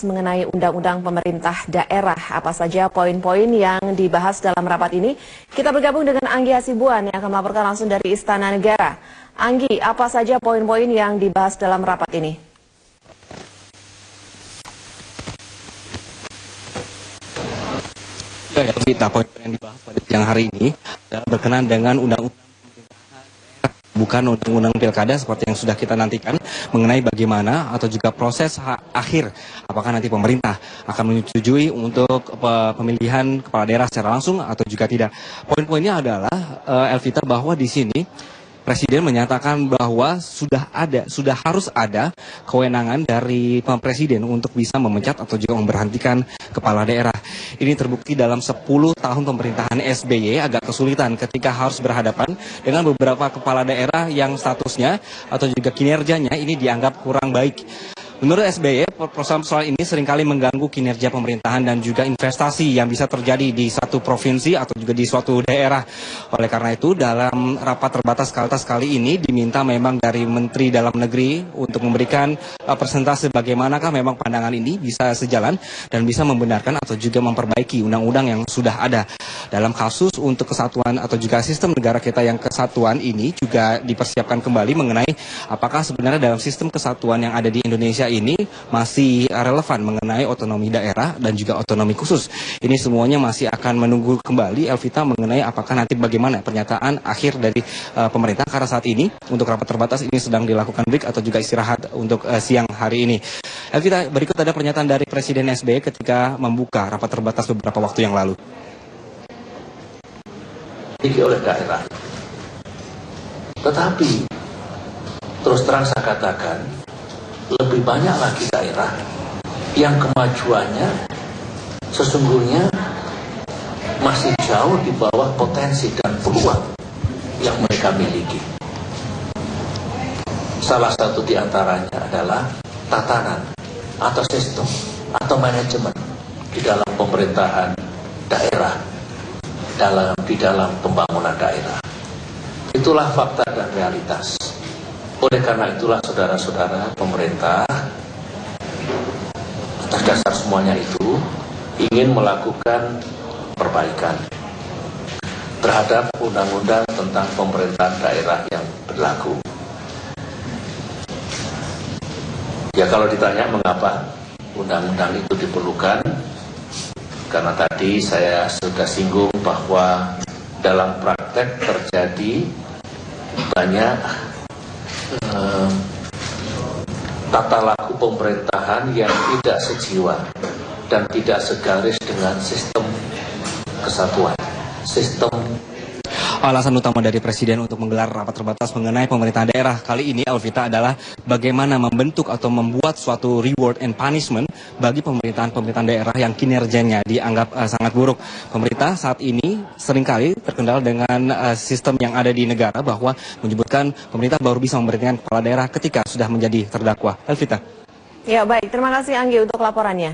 Mengenai undang-ungdan pemerintah daerah, apa saja poin-poin yang dibahas dalam rapat ini? Kita bergabung dengan Anggi Hasibuan yang akan melaporkan langsung dari Istana Negara. Anggi, apa saja poin-poin yang dibahas dalam rapat ini? Ya, kita poin yang dibahas pada siang hari ini adalah berkenaan dengan undang-undang bukan undang-undang pilkada seperti yang sudah kita nantikan, mengenai bagaimana atau juga proses akhir apakah nanti pemerintah akan menyetujui untuk pemilihan kepala daerah secara langsung atau juga tidak. Poin-poinnya adalah Elvita, bahwa di sini Presiden menyatakan bahwa sudah harus ada kewenangan dari Presiden untuk bisa memecat atau juga memberhentikan kepala daerah. Ini terbukti dalam 10 tahun pemerintahan SBY agak kesulitan ketika harus berhadapan dengan beberapa kepala daerah yang statusnya atau juga kinerjanya ini dianggap kurang baik. Menurut SBY, persoalan ini seringkali mengganggu kinerja pemerintahan dan juga investasi yang bisa terjadi di satu provinsi atau juga di suatu daerah. Oleh karena itu, dalam rapat terbatas kali ini diminta memang dari Menteri Dalam Negeri untuk memberikan presentase bagaimanakah memang pandangan ini bisa sejalan dan bisa membenarkan atau juga memperbaiki undang-undang yang sudah ada. Dalam kasus untuk kesatuan atau juga sistem negara kita yang kesatuan ini juga dipersiapkan kembali mengenai apakah sebenarnya dalam sistem kesatuan yang ada di Indonesia ini masih relevan mengenai otonomi daerah dan juga otonomi khusus. Ini semuanya masih akan menunggu kembali, Elvita, mengenai apakah nanti bagaimana pernyataan akhir dari pemerintah, karena saat ini untuk rapat terbatas ini sedang dilakukan break atau juga istirahat untuk siang hari ini. Elvita, berikut ada pernyataan dari Presiden SBY ketika membuka rapat terbatas beberapa waktu yang lalu. Oleh daerah. Tetapi terus terang saya katakan, lebih banyak lagi daerah yang kemajuannya sesungguhnya masih jauh di bawah potensi dan peluang yang mereka miliki. Salah satu di antaranya adalah tatanan atau sistem atau manajemen di dalam pemerintahan daerah, di dalam pembangunan daerah. Itulah fakta dan realitas. Oleh karena itulah saudara-saudara, pemerintah atas dasar semuanya itu ingin melakukan perbaikan terhadap undang-undang tentang pemerintahan daerah yang berlaku. Ya, kalau ditanya mengapa undang-undang itu diperlukan, karena tadi saya sudah singgung bahwa dalam praktek terjadi banyak tata laku pemerintahan yang tidak sejiwa dan tidak segaris dengan sistem kesatuan, sistem. Alasan utama dari Presiden untuk menggelar rapat terbatas mengenai pemerintahan daerah kali ini, Elvita, adalah bagaimana membentuk atau membuat suatu reward and punishment bagi pemerintahan daerah yang kinerjanya dianggap sangat buruk. Pemerintah saat ini seringkali terkendala dengan sistem yang ada di negara, bahwa menyebutkan pemerintah baru bisa memberhentikan kepala daerah ketika sudah menjadi terdakwa. Elvita. Ya, baik. Terima kasih Anggi untuk laporannya.